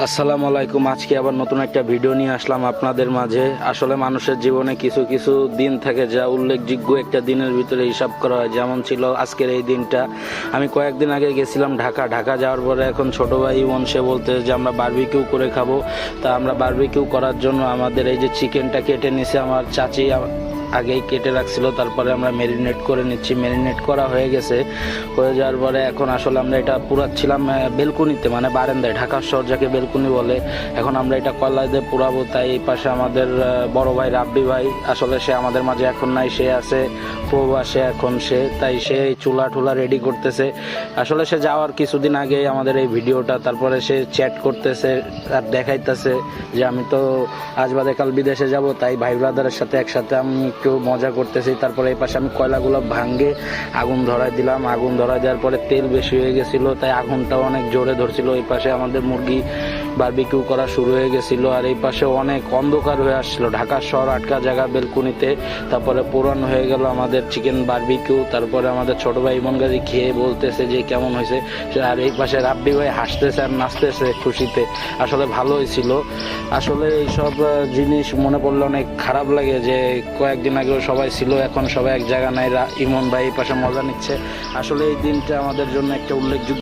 আসসালামু আলাইকুম। আজকে আবার নতুন একটা ভিডিও নিয়ে আসলাম আপনাদের মাঝে। আসলে মানুষের জীবনে কিছু কিছু দিন থাকে যা উল্লেখযোগ্য একটা দিনের ভিতরে হিসাব করা হয়, যেমন ছিল আজকের এই দিনটা। আমি কয়েকদিন আগে গেছিলাম ঢাকা যাওয়ার পরে এখন ছোট ভাই ইমন সে বলতে যে আমরা বারবিকিউ করে খাবো। তা আমরা বারবিকিউ করার জন্য আমাদের এই যে চিকেনটা কেটে নিছে আমার চাচি, আগেই কেটে রাখছিল, তারপরে আমরা ম্যারিনেট করে নিচ্ছি। ম্যারিনেট করা হয়ে গেছে, হয়ে যাওয়ার পরে এখন আসলে আমরা এটা পুরাচ্ছিলাম বেলকুনিতে, মানে বারান্দায়, ঢাকার শহর যাকে বেলকুনি বলে। এখন আমরা এটা কয়লা দিয়ে পুরাবো, তাই এই পাশে আমাদের বড় ভাই রাব্বি ভাই, আসলে সে আমাদের মাঝে এখন নাই, সে আছে প্রবাসে এখন সে, তাই সে চুলা টুলা রেডি করতেছে। আসলে সে যাওয়ার কিছুদিন আগে আমাদের এই ভিডিওটা, তারপরে সে চ্যাট করতেছে আর দেখাইতেছে যে আমি তো আজ বাদে কাল বিদেশে যাব, তাই ভাই ব্রাদারের সাথে একসাথে আমি একটু মজা করতেছি। তারপরে এই পাশে আমি কয়লাগুলো ভাঙ্গে আগুন ধরাই দিলাম। আগুন ধরাই দেওয়ার পরে তেল বেশি হয়ে গেছিলো, তাই আগুনটাও অনেক জোরে ধরছিল। এই পাশে আমাদের মুরগি বারবিকিউ করা শুরু হয়ে গেছিল, আর এই পাশে অনেক অন্ধকার হয়ে আসছিল, ঢাকার শহর আটকা জায়গা বেলকুনিতে। তারপরে পুরান হয়ে গেল আমাদের চিকেন বারবিকিউ। তারপরে আমাদের ছোট ভাই ইমন গাজী খেয়ে বলতেছে যে কেমন হয়েছে, আর এই পাশে রাব্বি ভাই হাসতেছে আর নাচতেছে খুশিতে। আসলে ভালো হয়েছিল। আসলে এইসব জিনিস মনে পড়লে অনেক খারাপ লাগে যে কয়েকদিন আগেও সবাই ছিল, এখন সবাই এক জায়গা নাই। ইমন ভাই এই পাশে মজা নিচ্ছে। আসলে এই দিনটা আমাদের জন্য একটা উল্লেখযোগ্য।